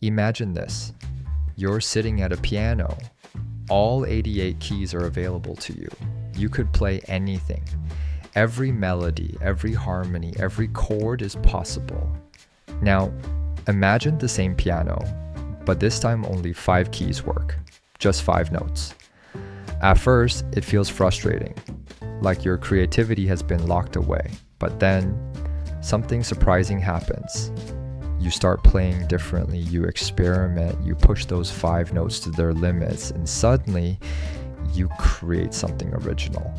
Imagine this. You're sitting at a piano. All 88 keys are available to you. You could play anything. Every melody, every harmony, every chord is possible. Now, imagine the same piano, but this time only 5 keys work. Just 5 notes. At first, it feels frustrating, like your creativity has been locked away. But then, something surprising happens. You start playing differently, you experiment, you push those 5 notes to their limits, and suddenly, you create something original.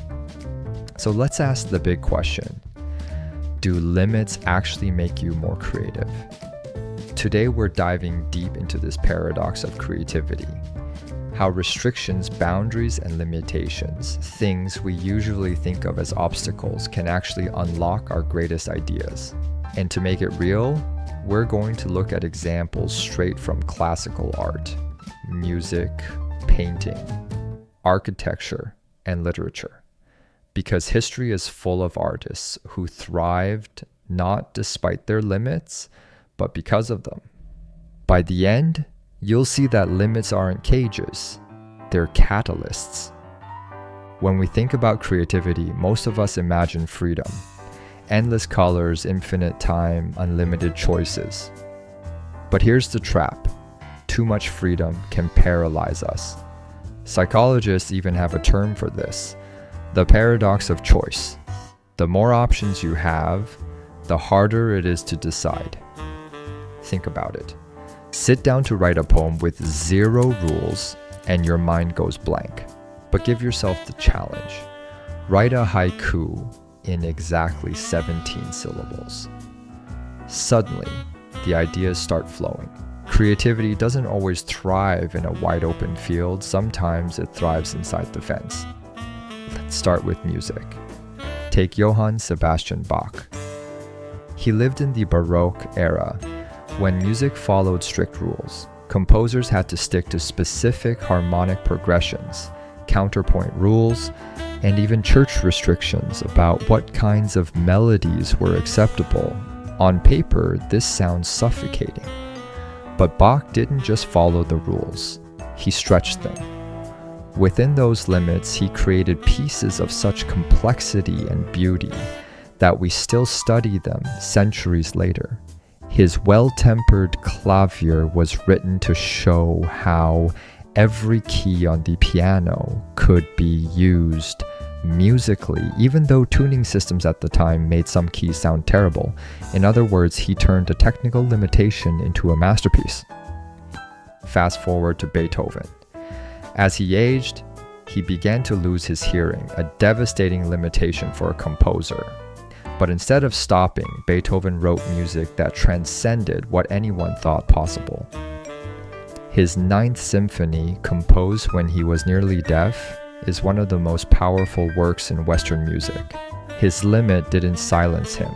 So let's ask the big question. Do limits actually make you more creative? Today we're diving deep into this paradox of creativity. How restrictions, boundaries, and limitations, things we usually think of as obstacles, can actually unlock our greatest ideas. And to make it real, we're going to look at examples straight from classical art, music, painting, architecture, and literature. Because history is full of artists who thrived not despite their limits, but because of them. By the end, you'll see that limits aren't cages, they're catalysts. When we think about creativity, most of us imagine freedom. Endless colors, infinite time, unlimited choices. But here's the trap. Too much freedom can paralyze us. Psychologists even have a term for this, the paradox of choice. The more options you have, the harder it is to decide. Think about it. Sit down to write a poem with 0 rules and your mind goes blank. But give yourself the challenge. Write a haiku in exactly 17 syllables. Suddenly, the ideas start flowing. Creativity doesn't always thrive in a wide open field. Sometimes it thrives inside the fence. Let's start with music. Take Johann Sebastian Bach. He lived in the Baroque era, when music followed strict rules. Composers had to stick to specific harmonic progressions, counterpoint rules, and even church restrictions about what kinds of melodies were acceptable. On paper, this sounds suffocating. But Bach didn't just follow the rules, he stretched them. Within those limits, he created pieces of such complexity and beauty that we still study them centuries later. His well-tempered clavier was written to show how every key on the piano could be used musically, even though tuning systems at the time made some keys sound terrible. In other words, he turned a technical limitation into a masterpiece. Fast forward to Beethoven. As he aged, he began to lose his hearing, a devastating limitation for a composer. But instead of stopping, Beethoven wrote music that transcended what anyone thought possible. His Ninth Symphony, composed when he was nearly deaf, is one of the most powerful works in Western music. His limit didn't silence him.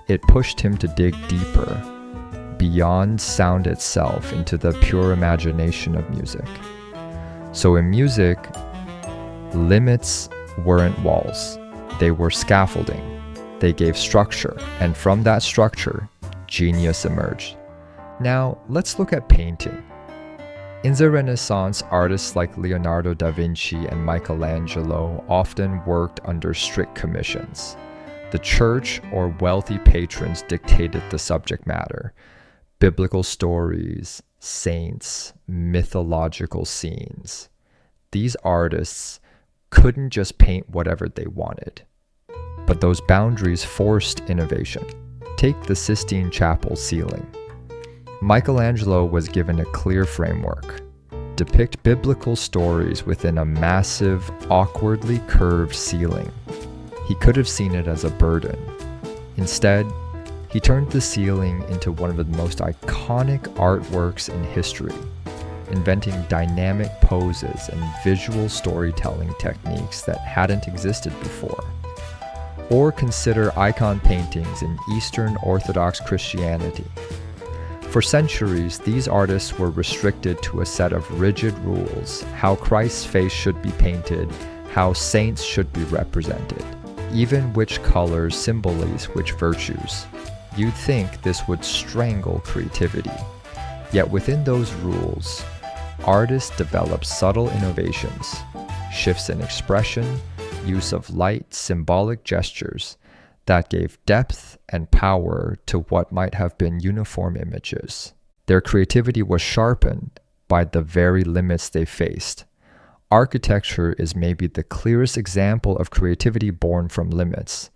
It pushed him to dig deeper, beyond sound itself, into the pure imagination of music. So in music, limits weren't walls. They were scaffolding. They gave structure, and from that structure, genius emerged. Now, let's look at painting. In the Renaissance, artists like Leonardo da Vinci and Michelangelo often worked under strict commissions. The church or wealthy patrons dictated the subject matter. Biblical stories, saints, mythological scenes. These artists couldn't just paint whatever they wanted. But those boundaries forced innovation. Take the Sistine Chapel ceiling. Michelangelo was given a clear framework. Depict biblical stories within a massive, awkwardly curved ceiling. He could have seen it as a burden. Instead, he turned the ceiling into one of the most iconic artworks in history, inventing dynamic poses and visual storytelling techniques that hadn't existed before. Or consider icon paintings in Eastern Orthodox Christianity. For centuries, these artists were restricted to a set of rigid rules, how Christ's face should be painted, how saints should be represented, even which colors symbolize which virtues. You'd think this would strangle creativity. Yet within those rules, artists developed subtle innovations, shifts in expression, use of light, symbolic gestures that gave depth and power to what might have been uniform images. Their creativity was sharpened by the very limits they faced. Architecture is maybe the clearest example of creativity born from limits.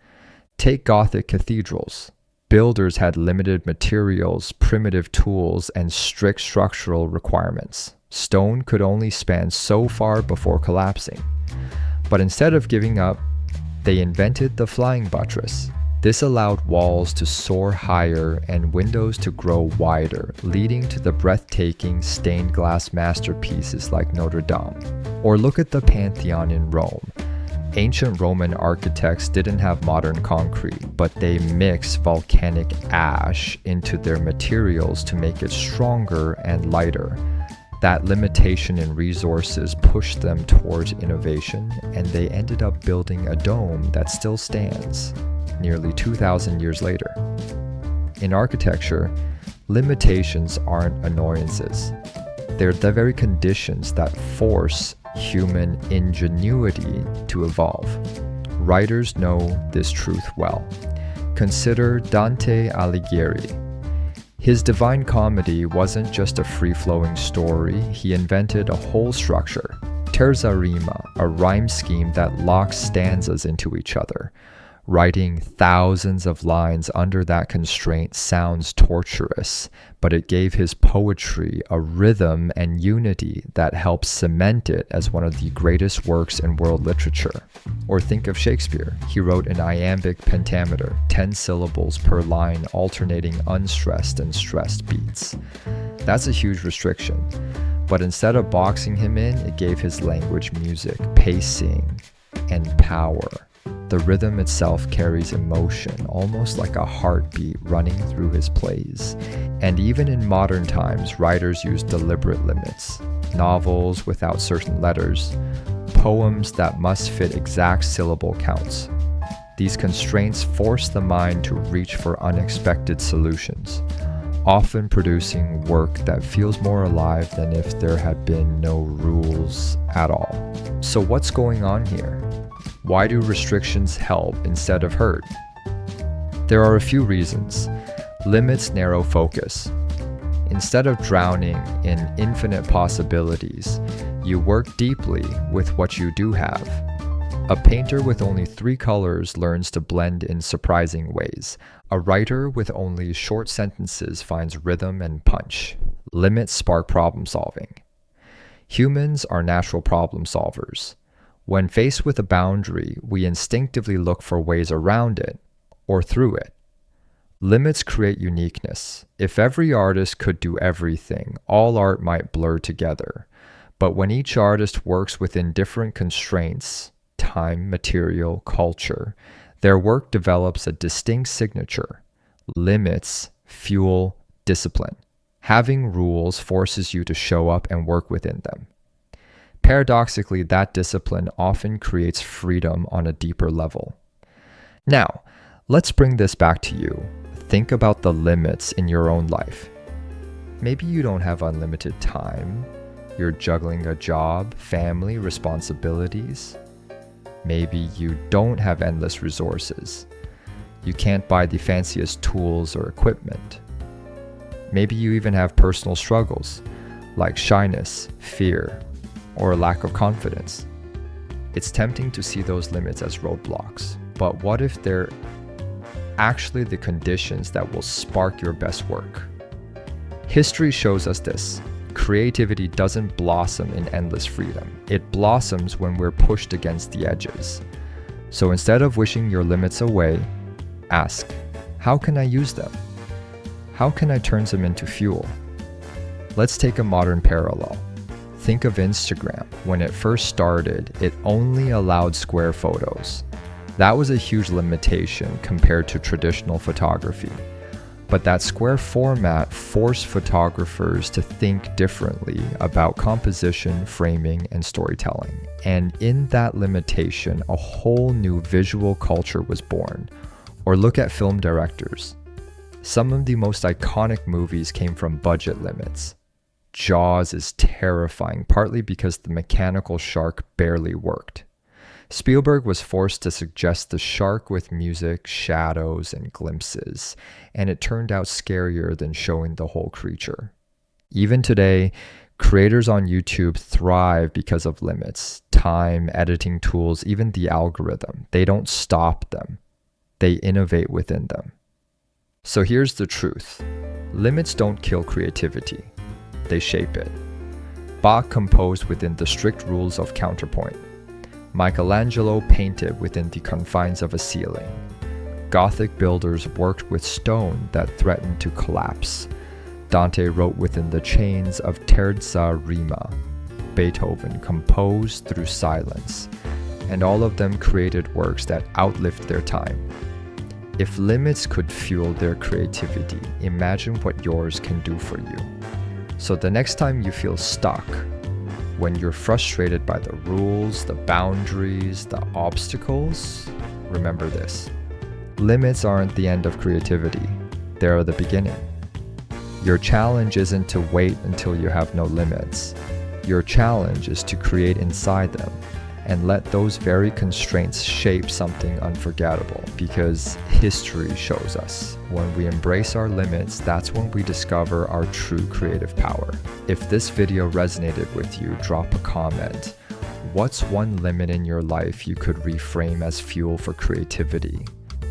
Take Gothic cathedrals. Builders had limited materials, primitive tools, and strict structural requirements. Stone could only span so far before collapsing. But instead of giving up, they invented the flying buttress. This allowed walls to soar higher and windows to grow wider, leading to the breathtaking stained glass masterpieces like Notre Dame. Or look at the Pantheon in Rome. Ancient Roman architects didn't have modern concrete, but they mixed volcanic ash into their materials to make it stronger and lighter. That limitation in resources pushed them towards innovation, and they ended up building a dome that still stands, nearly 2,000 years later. In architecture, limitations aren't annoyances. They're the very conditions that force human ingenuity to evolve. Writers know this truth well. Consider Dante Alighieri. His Divine Comedy wasn't just a free-flowing story, he invented a whole structure. Terza rima, a rhyme scheme that locks stanzas into each other. Writing thousands of lines under that constraint sounds torturous, but it gave his poetry a rhythm and unity that helps cement it as one of the greatest works in world literature. Or think of Shakespeare. He wrote an iambic pentameter, 10 syllables per line, alternating unstressed and stressed beats. That's a huge restriction, but instead of boxing him in, it gave his language music, pacing, and power. The rhythm itself carries emotion, almost like a heartbeat running through his plays. And even in modern times, writers use deliberate limits. Novels without certain letters, poems that must fit exact syllable counts. These constraints force the mind to reach for unexpected solutions, often producing work that feels more alive than if there had been no rules at all. So what's going on here? Why do restrictions help instead of hurt? There are a few reasons. Limits narrow focus. Instead of drowning in infinite possibilities, you work deeply with what you do have. A painter with only 3 colors learns to blend in surprising ways. A writer with only short sentences finds rhythm and punch. Limits spark problem solving. Humans are natural problem solvers. When faced with a boundary, we instinctively look for ways around it or through it. Limits create uniqueness. If every artist could do everything, all art might blur together. But when each artist works within different constraints, time, material, culture, their work develops a distinct signature. Limits fuel discipline. Having rules forces you to show up and work within them. Paradoxically, that discipline often creates freedom on a deeper level. Now, let's bring this back to you. Think about the limits in your own life. Maybe you don't have unlimited time. You're juggling a job, family, responsibilities. Maybe you don't have endless resources. You can't buy the fanciest tools or equipment. Maybe you even have personal struggles like shyness, fear, or a lack of confidence. It's tempting to see those limits as roadblocks, but what if they're actually the conditions that will spark your best work? History shows us this. Creativity doesn't blossom in endless freedom. It blossoms when we're pushed against the edges. So instead of wishing your limits away, ask, how can I use them? How can I turn them into fuel? Let's take a modern parallel. Think of Instagram. When it first started, it only allowed square photos. That was a huge limitation compared to traditional photography. But that square format forced photographers to think differently about composition, framing, and storytelling. And in that limitation, a whole new visual culture was born. Or look at film directors. Some of the most iconic movies came from budget limits. Jaws is terrifying, partly because the mechanical shark barely worked. Spielberg was forced to suggest the shark with music, shadows, and glimpses, and it turned out scarier than showing the whole creature. Even today, creators on YouTube thrive because of limits, time, editing tools, even the algorithm. They don't stop them. They innovate within them. So here's the truth. Limits don't kill creativity. They shape it. Bach composed within the strict rules of counterpoint. Michelangelo painted within the confines of a ceiling. Gothic builders worked with stone that threatened to collapse. Dante wrote within the chains of terza rima. Beethoven composed through silence. And all of them created works that outlived their time. If limits could fuel their creativity, imagine what yours can do for you. So the next time you feel stuck, when you're frustrated by the rules, the boundaries, the obstacles, remember this. Limits aren't the end of creativity. They're the beginning. Your challenge isn't to wait until you have no limits. Your challenge is to create inside them and let those very constraints shape something unforgettable, because history shows us when we embrace our limits, that's when we discover our true creative power. If this video resonated with you, drop a comment. What's one limit in your life you could reframe as fuel for creativity?